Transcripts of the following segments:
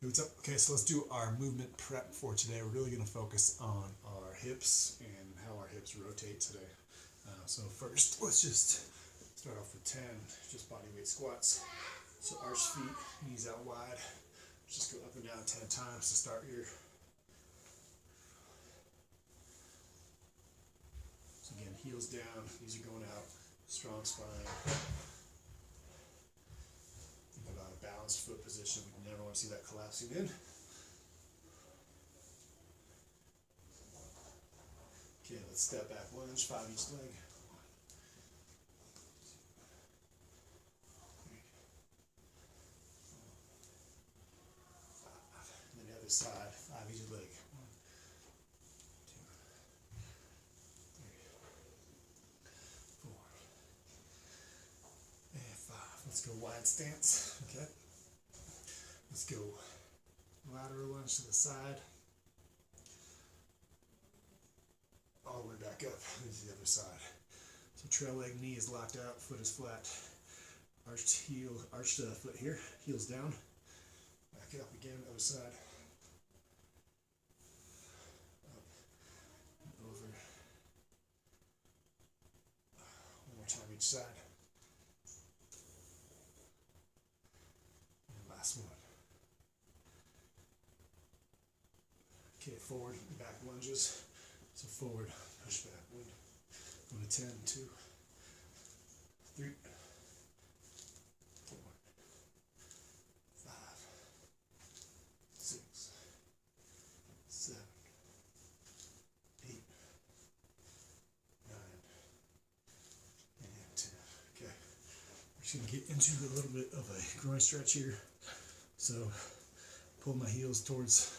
Hey, what's up? Okay, so let's do our movement prep for today. We're really going to focus on our hips and how our hips rotate today. So first, let's just start off with 10, just bodyweight squats. So arch feet, knees out wide. Just go up and down 10 times to start here. So again, heels down, knees are going out, strong spine. Think about a balanced foot position. We never want to see that collapsing in. Okay, let's step back lunge, 5 each leg. 1, 2, 3, 4, 5. And then the other side, 5 each leg. 1, 2, 3, 4, and 5. Let's go wide stance. Okay. Let's go lateral lunge to the side. All the way back up into the other side. So trail leg, knee is locked out, foot is flat. Arched heel, arched foot here, heels down. Back up again, other side. Up and over. One more time each side. And last one. Okay, forward and back lunges. So forward, push back. 1, go to 10, 2, 3, 4, 5, 6, 7, 8, 9, and 10. Okay. We're just going to get into a little bit of a groin stretch here. So pull my heels towards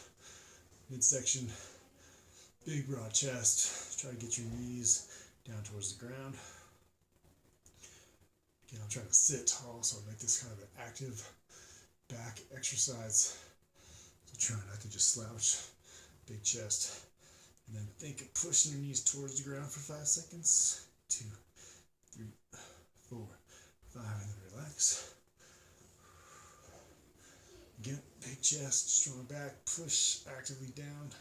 midsection. Big broad chest. Try to get your knees down towards the ground. Again, I'm trying to sit tall, so I make this kind of an active back exercise. So try not to just slouch. Big chest. And then think of pushing your knees towards the ground for 5 seconds. 2, 3, 4, 5, and then relax. Again, big chest, strong back, push actively down.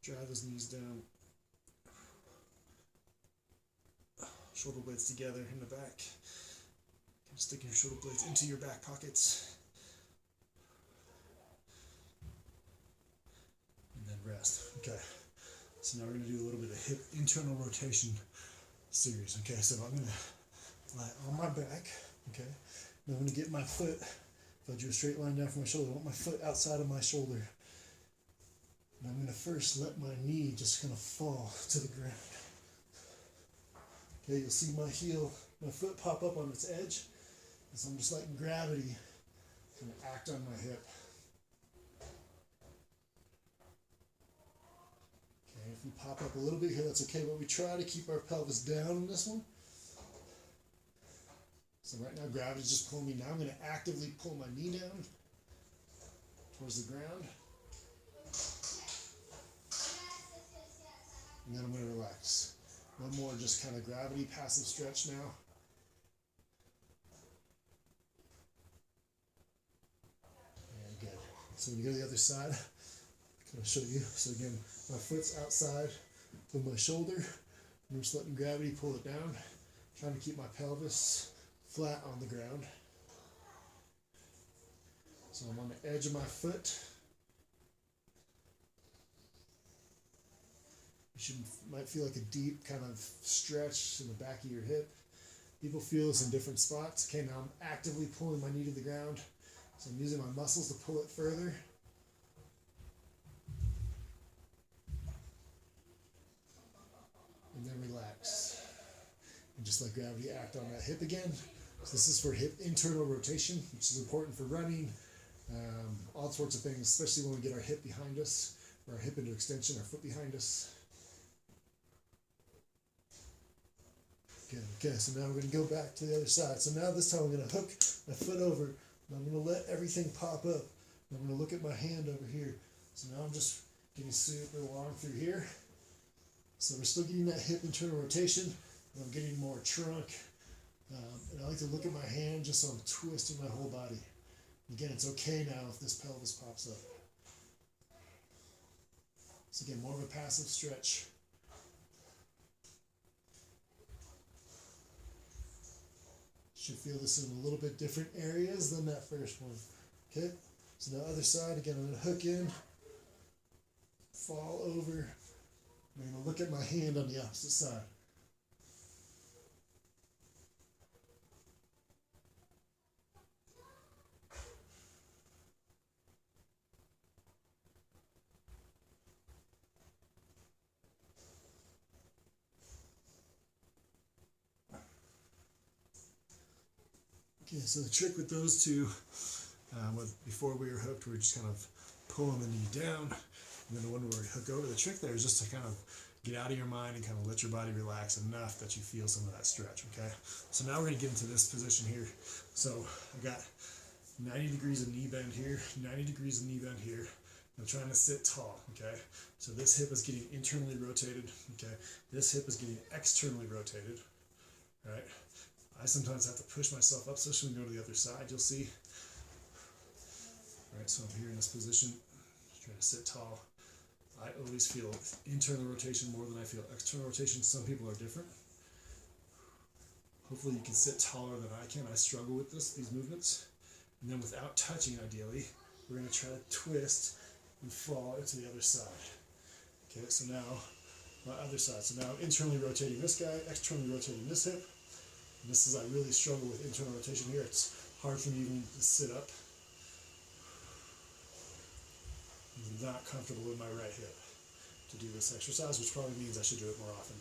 Drive those knees down. Shoulder blades together in the back. Stick your shoulder blades into your back pockets. And then rest. Okay. So now we're going to do a little bit of hip internal rotation series. Okay, so I'm going to lie on my back. Okay. Now I'm going to get my foot. If I drew a straight line down from my shoulder, I want my foot outside of my shoulder. And I'm going to first let my knee just kind of fall to the ground. Okay, you'll see my heel, my foot pop up on its edge. And so I'm just letting gravity kind of act on my hip. Okay, if we pop up a little bit here, that's okay, but we try to keep our pelvis down in this one. So right now gravity's just pulling me. Now I'm going to actively pull my knee down towards the ground. And then I'm going to relax. One more just kind of gravity, passive stretch now. And good. So when you go to the other side, I'm going to show you. So again, my foot's outside of my shoulder. I'm just letting gravity pull it down. Trying to keep my pelvis flat on the ground. So I'm on the edge of my foot. You might feel like a deep kind of stretch in the back of your hip. People feel this in different spots. Okay, now I'm actively pulling my knee to the ground. So I'm using my muscles to pull it further. And then relax. And just let gravity act on that hip again. So this is for hip internal rotation, which is important for running, all sorts of things, especially when we get our hip behind us, or our hip into extension, our foot behind us. Good. Okay, so now we're going to go back to the other side. So now this time I'm going to hook my foot over, and I'm going to let everything pop up. And I'm going to look at my hand over here. So now I'm just getting super long through here. So we're still getting that hip internal rotation, and I'm getting more trunk. And I like to look at my hand just so I'm twisting my whole body. Again, it's okay now if this pelvis pops up. So again, more of a passive stretch. Should feel this in a little bit different areas than that first one. Okay, so now other side, again, I'm gonna hook in, fall over. I'm gonna look at my hand on the opposite side. Okay, so the trick with those two, before we were hooked, we were just kind of pulling the knee down, and then the one where we hook over. The trick there is just to kind of get out of your mind and kind of let your body relax enough that you feel some of that stretch, okay? So now we're gonna get into this position here. So I've got 90 degrees of knee bend here, 90 degrees of knee bend here. I'm trying to sit tall, okay? So this hip is getting internally rotated, okay? This hip is getting externally rotated, right? I sometimes have to push myself up, especially when we go to the other side, you'll see. All right, so I'm here in this position, trying to sit tall. I always feel internal rotation more than I feel external rotation. Some people are different. Hopefully you can sit taller than I can. I struggle with these movements. And then without touching, ideally, we're gonna try to twist and fall into the other side. Okay, so now, my other side. So now internally rotating this guy, externally rotating this hip. And this is, I really struggle with internal rotation here. It's hard for me even to sit up. I'm not comfortable with my right hip to do this exercise, which probably means I should do it more often.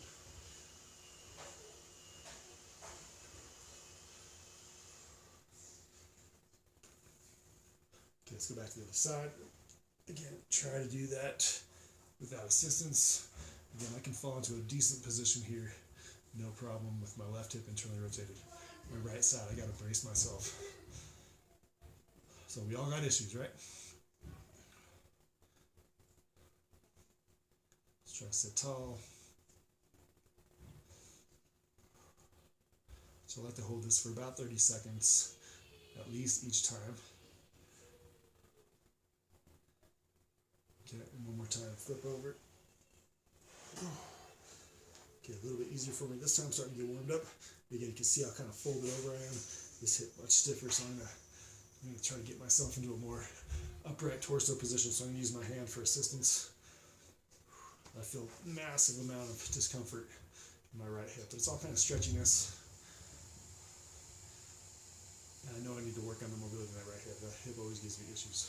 Okay, let's go back to the other side. Again, try to do that without assistance. Again, I can fall into a decent position here. No problem with my left hip internally rotated. My right side, I gotta brace myself. So we all got issues, right? Let's try to sit tall. So I like to hold this for about 30 seconds, at least each time. Okay, and one more time, flip over. Okay, a little bit easier for me this time, starting to get warmed up. Again, you can see how kind of folded over I am. This hip much stiffer, so I'm gonna try to get myself into a more upright torso position, so I'm gonna use my hand for assistance. I feel massive amount of discomfort in my right hip, but it's all kind of stretchiness. And I know I need to work on the mobility of my right hip. That hip always gives me issues.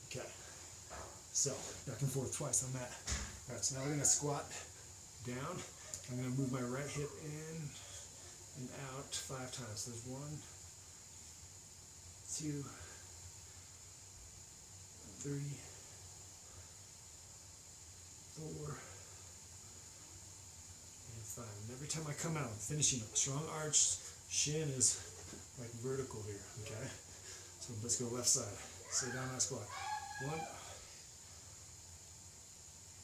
Okay, so back and forth twice on that. All right, so now we're gonna squat down. I'm gonna move my right hip in and out 5 times. So there's 1, 2, 3, 4, and 5. And every time I come out, I'm finishing up. Strong arch, shin is like vertical here, okay? So let's go left side. Stay down that squat. 1,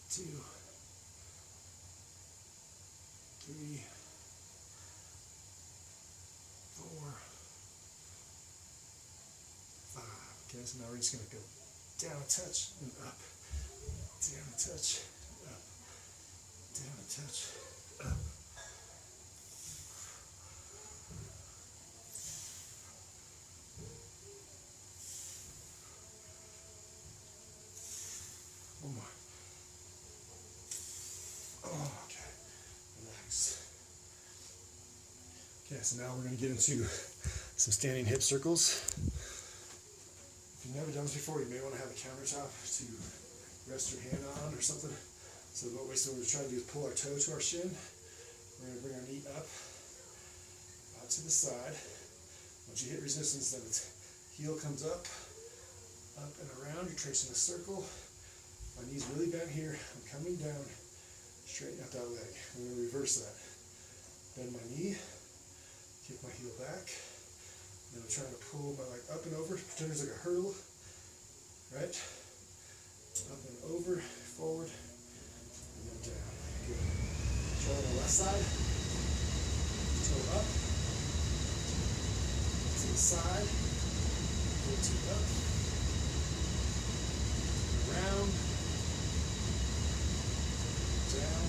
2, 3, 4, 5. Okay, so now we're just gonna go down a touch and up, down a touch, up, down a touch, up. One more. Oh, okay. Relax. Okay, so now we're going to get into some standing hip circles. If you've never done this before, you may want to have a countertop to rest your hand on or something. So what we're trying to do is pull our toe to our shin. We're going to bring our knee up, out to the side. Once you hit resistance, then its heel comes up and around. You're tracing a circle. My knee's really bent here. I'm coming down, straighten out that leg. I'm going to reverse that. Bend my knee, kick my heel back. Then I'm trying to pull my leg up and over. Pretend there's like a hurdle, right? Up and over, forward, left side. Toe up. To the side. Pull to up. Around. Down.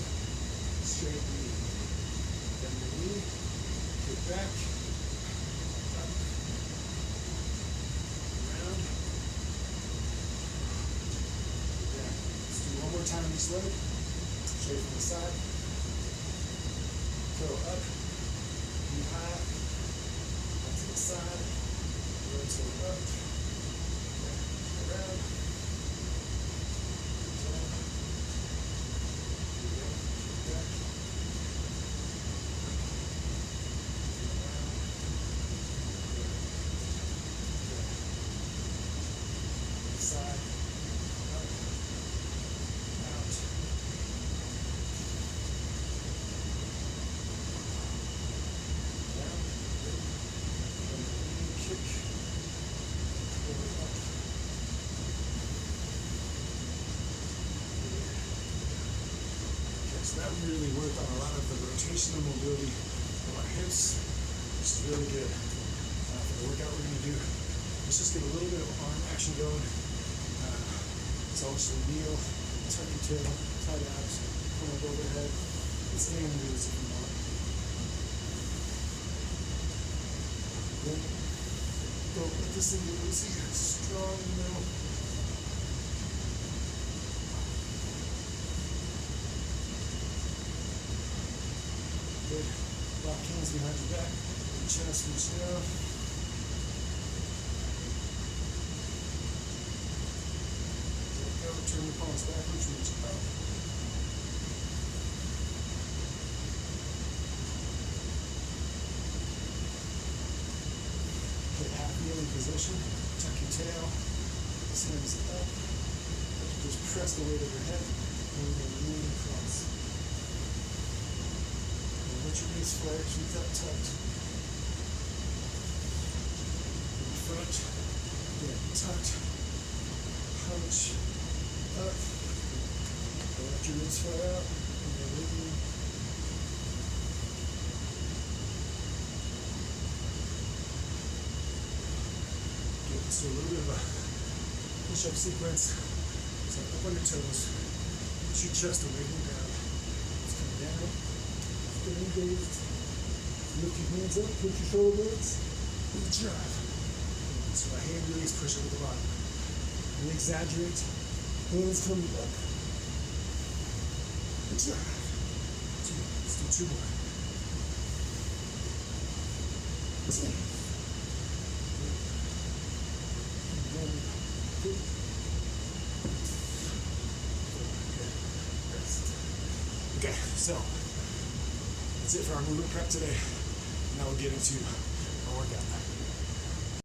Straight knee. Bend the knee. Get back. Up. Around. Down. Let's do one more time on each leg. Straight from the side. Go up. Knee high. Up to the side. Rotate up. Around. Down. Back. Side, up, out, down, kick, pull it up, okay, so that really worked on a lot of the rotational mobility of our hips, which is really good. For the workout we're going to do, let's just get a little bit of arm action going. So also kneel, tuck your tail, tight abs, come up overhead. Stay in the do this if you want. Then go let this thing get loosey, strong in the middle. Good. Lock hands behind your back, chest reach down. Turn your palms backwards, reach up. Get half kneeling position. Tuck your tail. This hands up. Just press the weight of your head and then lean across. And let your knees flare. Keep that tucked. In front. Get tucked. Hunch. Up, let your ribs flare out, and then lean. Get into a little bit of a push-up sequence. So up on your toes, push your chest away from the ground. Just come down, stay engaged. Lift your hands up, put your shoulder blades, and drive. So a hand release, push over the bottom. And exaggerate. Hands coming up. Drive. Let's do two more. Okay, so that's it for our movement prep today. Now we'll get into our workout.